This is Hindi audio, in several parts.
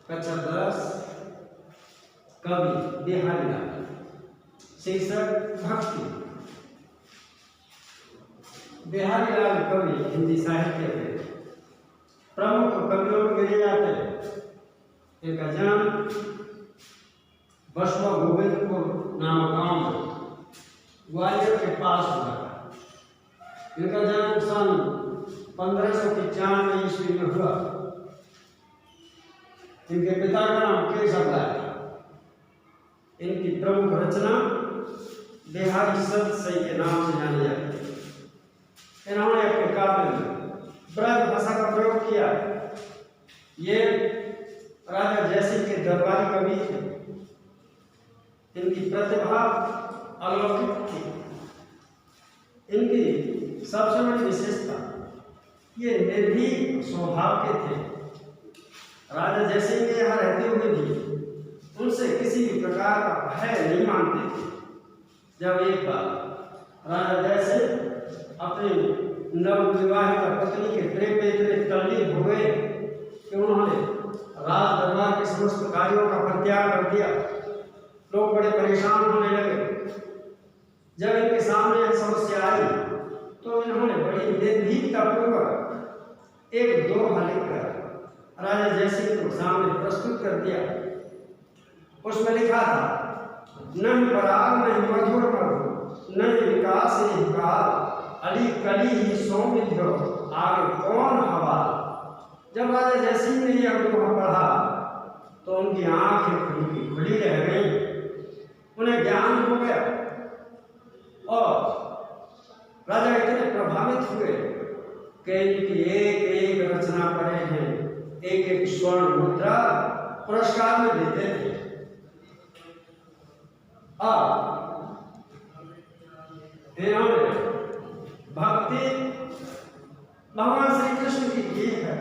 कक्षा 10 कवि बिहारीलाल। शीर्षक भक्ति। बिहारीलाल कवि हिंदी साहित्य के प्रमुख कवियों में गिने जाते हैं। इनका जन्म बसवा गोविंदपुर नामक गांव में ग्वालियर के पास हुआ था। इनका जन्म सन 1595 ईस्वी में हुआ। इनके पिता का नाम केशवलाल था। इनकी प्रमुख रचना बिहारी सतसई के नाम से जानी जाती है। इन्होंने अपने काव्य में ब्रज भाषा का प्रयोग किया। ये राजा जयसिंह के दरबारी कवि थे। इनकी प्रतिभा अलौकिक थी। इनकी सबसे बड़ी विशेषता ये निर्भीक स्वभाव के थे। राजा जयसिंह के यहाँ रहते हुए भी उनसे किसी भी प्रकार का भय नहीं मानते थे। जब एक बार राजा जयसिंह अपनी नवविवाहित पत्नी के प्रेम में इतने तल्लीन हो गए कि उन्होंने राज दरबार के समस्त कार्यों का परित्याग कर दिया। लोग बड़े परेशान होने लगे। जब इनके सामने यह समस्या आई तो इन्होंने बड़ी निर्भीकता पूर्वक एक दोहा लिखकर राजा जयसिंह को सामने प्रस्तुत कर दिया। उसमें लिखा था, नहीं पराग नहीं मधुर मधु नहीं विकास नहीं काल अली कली ही सौमिध्य आगे कौन हवाल। जब राजा जयसिंह ने यह दोहा पढ़ा तो उनकी आंखें खुली रह गई। उन्हें ज्ञान हो गया और राजा इतने प्रभावित हुए कि इनकी एक एक रचना पढ़े हैं एक एक स्वर्ण मुद्रा पुरस्कार में देते थे। इन्होंने भक्ति भगवान श्री कृष्ण की की है।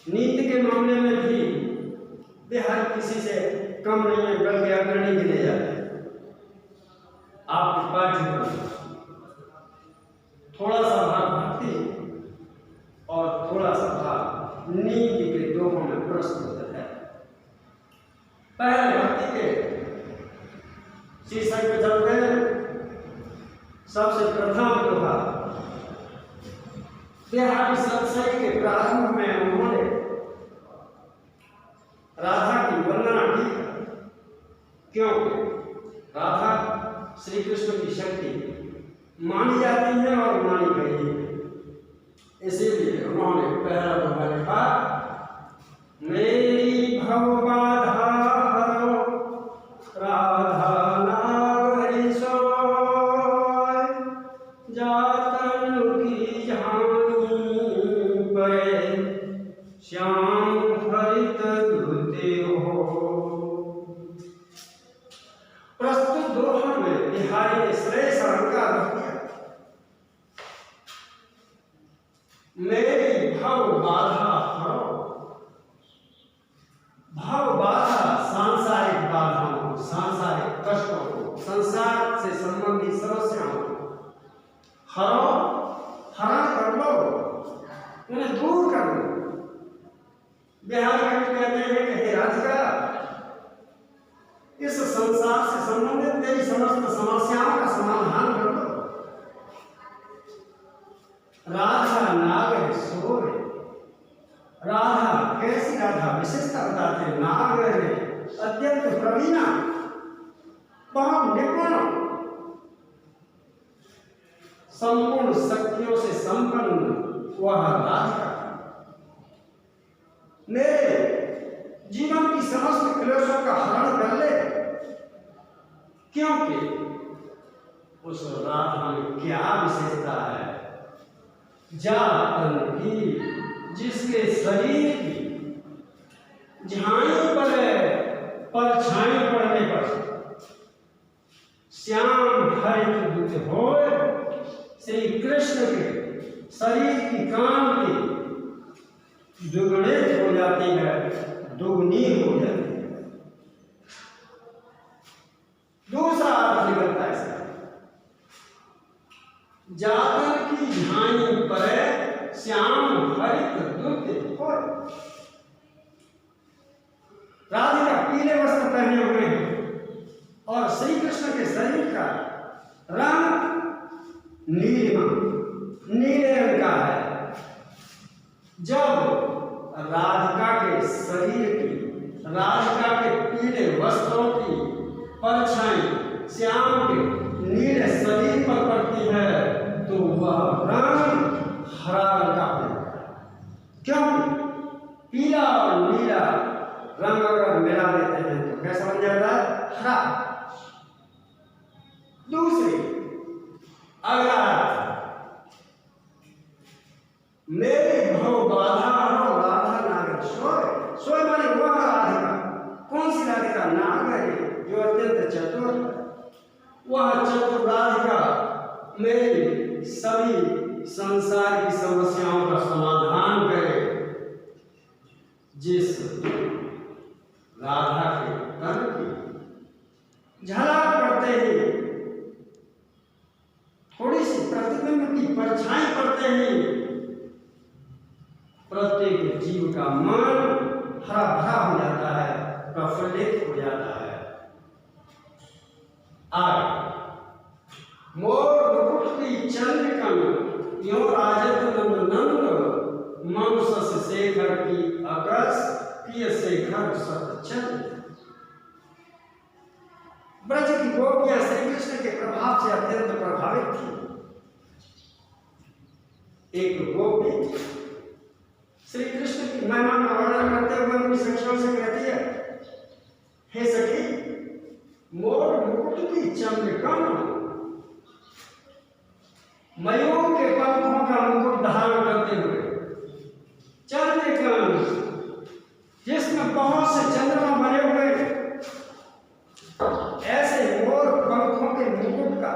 नीति के मामले में भी वे हर किसी से कम नहीं है, बल्कि अग्रणी गिने जाते हैं। आपके पाठ्यक्रम थोड़ा सा भाग भक्ति और थोड़ा सा भाग नीति के दोहों में प्रस्तुत है। पहले भक्ति के शीर्षक पे चलते हैं। सबसे प्रथम दोहा बिहारी सतसई के प्रारंभ में उन्होंने राधा की वंदना की, क्योंकि राधा श्री कृष्ण की शक्ति मानी जाती है और मानी गई है। इसीलिए उन्होंने पहला दोहा लिखा, मेरी भवबाधा हरो राधा नागरी सोय जातन की झानी परे श्याम हरित धुते हो। प्रस्तुत दोहा में बिहारी ने श्रेष्ठ अलंकार रख दिया। मेरी भव बाधा हरो। भव बाधा सांसारिक बाधाओं को, सांसारिक कष्टों को, संसार से संबंधित समस्याओं को हरो, हरण कर लो, उन्हें दूर कर लो। बिहारी कवि कहते हैं कि हे राधिका, इस संसार से संबंधित मेरी समस्त समस्याओं का समाधान कर दो। राधा नाग है सोर है। राधा कैसी राधा? विशेषता बताते हैं, नाग है अत्यंत प्रवीणा, परम निपुण, संपूर्ण शक्तियों से संपन्न वह राधिका मेरे जीवन की समस्त क्लेशों का हरण कर ले। क्योंकि उस राधा में क्या विशेषता है? जातन की, जिसके शरीर की झाई पर छाई पड़ने पर श्याम हरित दूत होए। श्री कृष्ण के शरीर की कांति दुगुणित हो जाती है, दुगनी हो जाती है। दूसरा अर्थ निकलता है इसका, जातन की झाई पर श्याम हरित दूत होए। राधिका पीले वस्त्र पहने हुए हैं और श्री कृष्ण के शरीर का रंग नीले रंग का है। जब राधिका के शरीर की, राधिका के पीले वस्त्रों की परछाई श्याम के नीले शरीर पर पड़ती है तो वह रंग हरा रंग का बनता है। क्योंकि पीला और नीला रंग अगर मिला देते हैं तो कैसा बन जाता है? हरा। दूसरी अगला मेरी भव बाधा हरो राधा नागर सोय। सोय माने वह राधिका। कौन सी राधिका? नागर, जो अत्यंत चतुर है। वह चतुर राधिका मेरी सभी संसार की समस्याओं का समाधान करे। जिस राधा के तन की झलक पड़ते ही, थोड़ी सी प्रतिबिंब की परछाई पड़ते ही प्रत्येक जीव का मन हरा भरा हो जाता है, प्रफुल्लित हो जाता है। मोर मुकुट की चंद्रिकन यो राजत नंद मनुष्य शेखर की अगस प्रिय शेखर सतचंद। ब्रज की गोपियां श्री कृष्ण के प्रभाव से अत्यंत प्रभावित थी। एक गोपी श्री कृष्ण की महिमा का वर्णन करते हुए अपनी सखियों से कहती है, हे सखी, मोर मुकुट की चंद्रिकन, मयूर के पंखों का मुकुट धारण करते हुए चंद्रिकन, जिसमें बहुत से चंद्रमा बने हुए, ऐसे मोर पंखों के मुकुट का,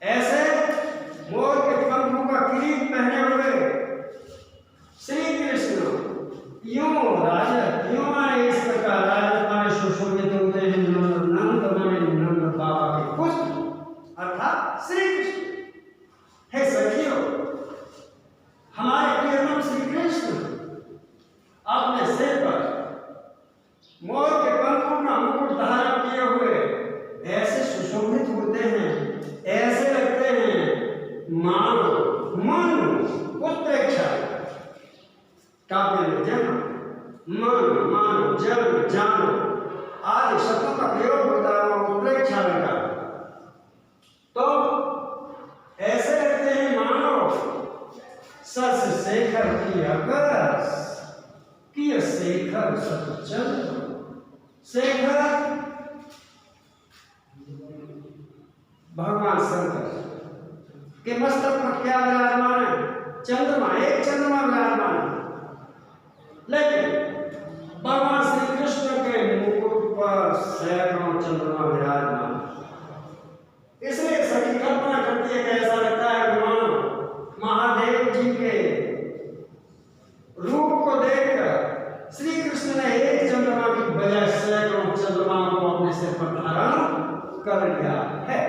ऐसे मोर के पंखों का किरीट पहने हुए श्री कृष्ण यूं राजत, यूं माने इस प्रकार, राजत माने सुशोभित होते हैं, नंद माने नंद बाबा के पुत्र अर्थात श्री कृष्ण। हे सखियों, हमारे प्रियतम श्री कृष्ण अपने सिर पर मोर के पंखों का मुकुट धारण किए हुए ऐसे सुशोभित होते हैं, ऐसे लगते हैं मानो मन उत्प्रेक्षा काव्य में जन्म, मन, मानो, जन्म, जानो आदि शब्दों का प्रयोग होता है उत्प्रेक्षा का। तो ऐसे लगते हैं मानो सस शेखर की अगस की शेखर सतचंद। शेखर भगवान शंकर के मस्तक पर क्या विराजमान है? चंद्रमा, एक चंद्रमा विराजमान है। लेकिन भगवान श्री कृष्ण के मुकुट पर सैकड़ों चंद्रमा विराजमान। इसलिए सभी कल्पना करती है कि ऐसा लगता है भगवान महादेव जी के रूप को देखकर श्री कृष्ण ने एक चंद्रमा की बजाय सैकड़ों चंद्रमा को अपने सिर पर धारण कर लिया है।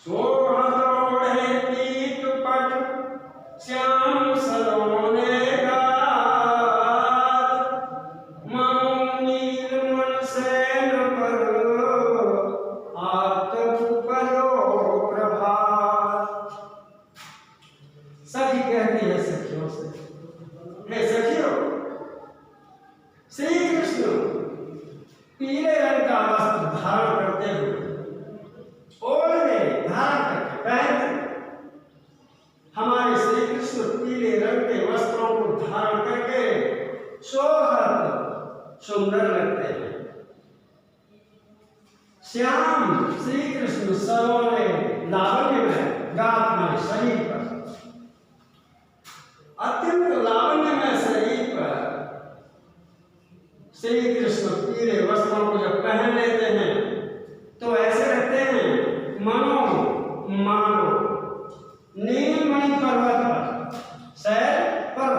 सोहदोड़े पीत पट श्याम सलोने श्री कृष्ण पीले रंग का वस्त्र धारण करते हुए ओढ़ने धारण करके पहनते, हमारे श्री कृष्ण पीले रंग के वस्त्रों को धारण करके शोभत सुंदर लगते हैं। श्याम श्री कृष्ण सरोने लावण्य में गात में शरीर पर, अत्यंत लावण्य में शरीर पर श्री कृष्ण पीले वस्त्रों को जब पहन लेते हैं तो ऐसे लगते हैं मानो नीलमणि पर्वत पर, सैर पर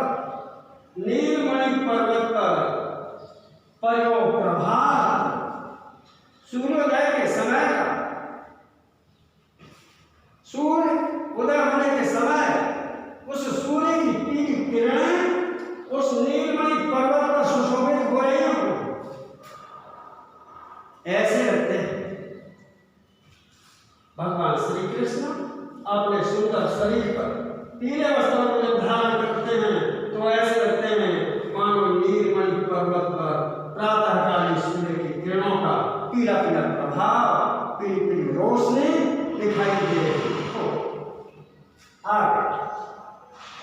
नीलमणि पर्वत पर पयो प्रभात, सूर्योदय के समय का, सूर्य उदय होने के समय उस सूर्य की पीली अपने सुंदर शरीर पर पीले वस्त्रों को जब धारण करते हैं तो ऐसे लगते हैं मानो नीलमणि पर्वत पर प्रातःकालीन सूर्य की किरणों का पीला पीला प्रभाव, पीली पीली रोशनी दिखाई दे रही हो। आगे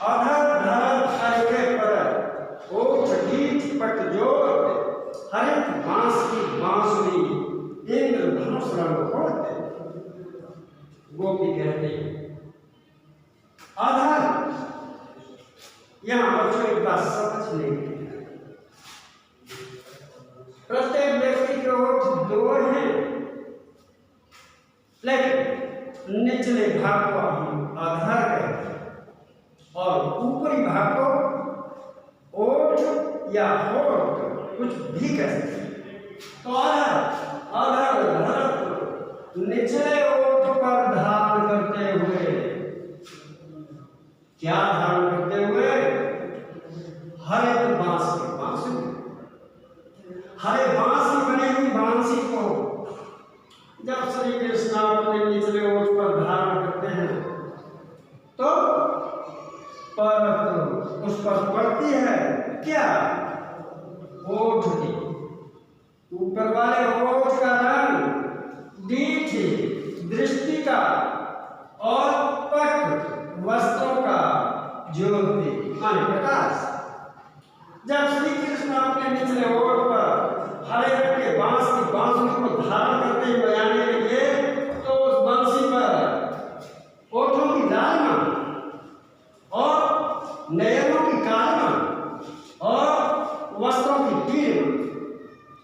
अधर धर हल्के पर ओठ गीत पट जोर हरित बांस की बांसुरी इंद्र धनुष रंग होते। गोपी कहते हैं आधार यहां बच्चों एक बात समझ लेंगे, प्रत्येक व्यक्ति के ओठ दो हैं, लेकिन निचले भाग को हम आधार कहते हैं और ऊपरी भाग को ओठ या होठ कुछ भी कह सकते हैं। तो आधार निचले ओठ पर धारण करते हुए, क्या धारण करते हुए? हरे बांस की बांसुरी, हरे बांस की बनी हुई बांसी को जब श्री कृष्ण अपने निचले ओठ पर धारण करते हैं तो परत उस पर पड़ती है क्या? ओठ की, ऊपर वाले ओठ का रंग दीठी दृष्टि का और पट वस्त्रों का ज्योति माने प्रकाश। जब श्री कृष्ण अपने निचले ओठ पर हरे रंग के बांस की बांसुरी को धारण करते हुए आने लगे तो उस बंसी पर ओठों की लालिमा और नयनों की कालिमा और वस्त्रों की पीलिमा,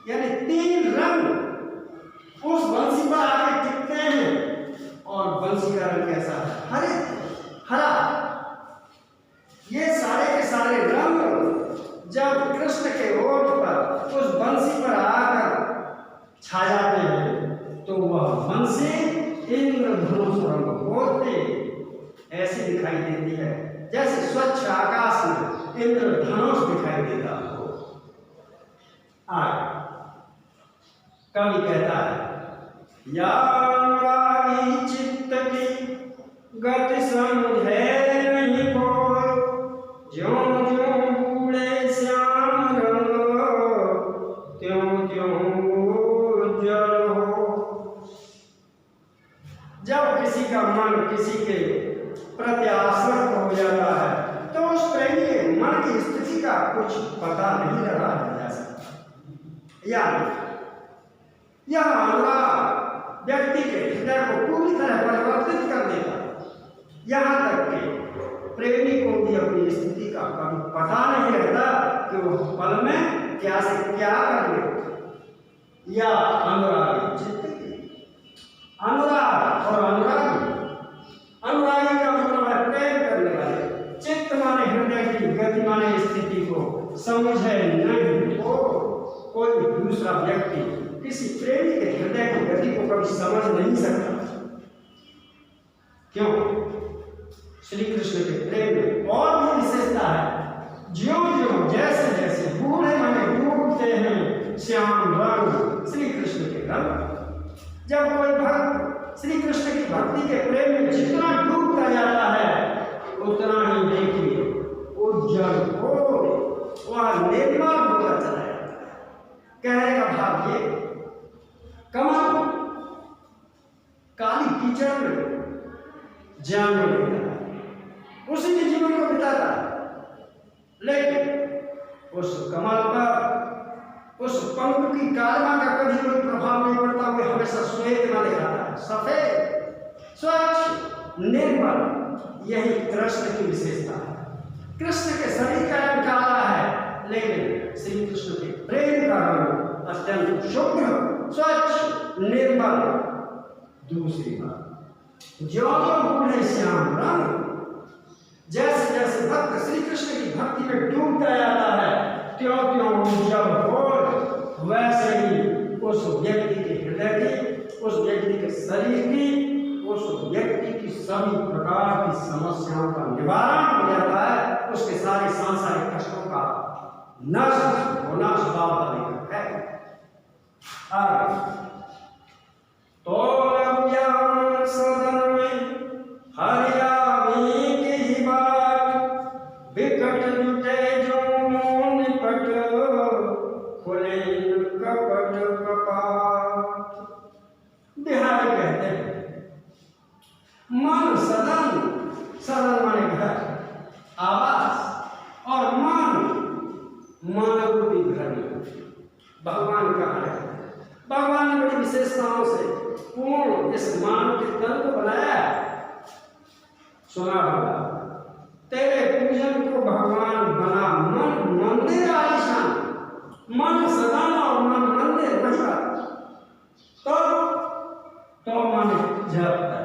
यानी तीन रंग उस बंसी पर आके टिकते हैं। और बंसी का रंग कैसा है? हरे, हरा। ये सारे के सारे रंग जब कृष्ण के ओठ पर उस बंसी पर आकर छा जाते हैं तो वह बंसी इंद्रधनुष रंग होते ऐसी दिखाई देती है जैसे स्वच्छ आकाश में इंद्रधनुष दिखाई देता हो। आगे कवि कहता है या अनुरागी चित्त की गति समझे नहीं कोई, ज्यों ज्यों बूढ़े श्याम रंग त्यों त्यों उज्जवल हो। जब किसी का मन किसी के प्रति आसक्त हो जाता है तो उस प्रेमी के मन की स्थिति का कुछ पता नहीं लगाया जा सकता। यह अनुराग व्यक्ति के हृदय को पूरी तरह परिवर्तित कर देता, यहाँ तक कि प्रेमी को भी अपनी स्थिति का कभी पता नहीं रहता कि वह पल में क्या से क्या कर ले। या अनुरागी चित्त की, अनुराग और अनुरागी, अनुरागी का मतलब है प्रेम करने वाले, चित्त माने हृदय की गति माने स्थिति को समझे नहीं हो। कोई दूसरा व्यक्ति किसी प्रेमी के हृदय की गति को कभी समझ नहीं सकता। क्यों? श्री कृष्ण के प्रेम में और भी विशेषता है। ज्यों ज्यों जैसे जैसे बूढ़े माने डूबते हैं श्याम रंग श्री कृष्ण के रंग। जब कोई भक्त श्री कृष्ण की भक्ति के प्रेम में जितना डूबता जाता है उतना ही देखिए उज्जवल हो, वह निर्मल होता चला जाता है। कहने का भाव ये, कमल काली कीचड़ में जान लेता है, उसी के जीवन को बिताता है, लेकिन उस कमल पर उस पंख की कालिमा का कभी कोई प्रभाव नहीं पड़ता। वो हमेशा श्वेत में दिखाता है, सफेद स्वच्छ निर्मल। यही कृष्ण की विशेषता है। कृष्ण के शरीर का रंग काला है, लेकिन श्री कृष्ण के प्रेम का रंग अत्यंत शुभ्र स्वच्छ निर्मल। दूसरी बात, ज्यों बूढ़े श्याम रंग, जैसे जैसे भक्त श्री कृष्ण की भक्ति में डूबता जाता है त्यों त्यों उज्जवल हो, वैसे ही उस व्यक्ति के हृदय की, उस व्यक्ति के शरीर की, उस व्यक्ति की सभी प्रकार की समस्याओं का निवारण हो जाता है। उसके सारे सांसारिक कष्टों का नष्ट होना स्वाभाविक है। तो सदन में हर सदन, सदन माने घर, आवास, और मानव रूपी घर में भगवान कहाँ है? भगवान ने बड़ी विशेषताओं से पूर्ण इस मानव के तन को बनाया। सुना होगा, तेरे पूजन को भगवान बना मन मंदिर आलीशान, मन सदन और मन मंदिर वही बात। तो माने जब तक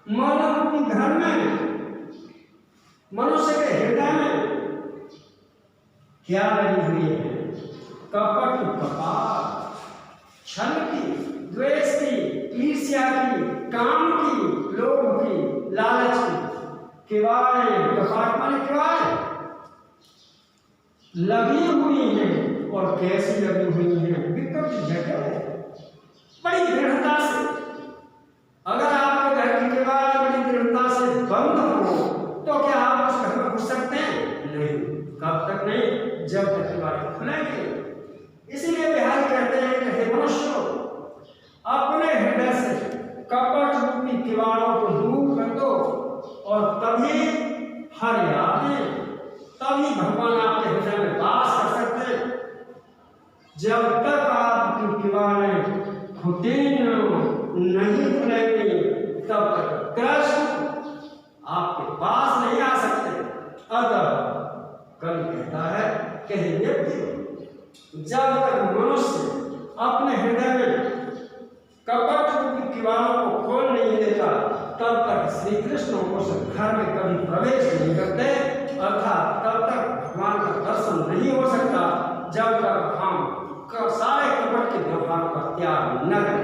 मानव के घर में, मनुष्य के हृदय में क्या लगी हुई है? कपट, कपाट, छल की, द्वेष की, ईर्ष्या की, काम की, लोभ की, लालच की, किवाड़े, कपाट माने किवाड़े लगी हुई हैं। और कैसी लगी हुई हैं? विकट जगह, बड़ी दृढ़ता से। अगर आपके घर की किवाड़ बड़ी दृढ़ता से बंद हो तो क्या आप उस घर में घुस सकते हैं? नहीं। कब तक नहीं? जब तक किवाड़ खुलेंगे। इसीलिए बिहारी कहते हैं कि हे मनुष्य, अपने हृदय से कपट रूपी किवाड़ों को दूर कर दो और तभी हर यादें, तभी भगवान आपके हृदय में वास कर सकते हैं। जब तक आपकी किवाड़ें खुदेन नहीं खुलेंगी तब तक कृष्ण आपके पास नहीं आ सकते। अतः कवि कहता है कि हे व्यक्ति, जब तक मनुष्य अपने हृदय में कपट रूपी किवाड़ों को खोल नहीं देता तब तक श्री कृष्ण उस घर में कभी प्रवेश नहीं करते। अर्थात तब तक भगवान का दर्शन नहीं हो सकता जब तक हम सारे कपट के व्यवहार का त्याग न करें।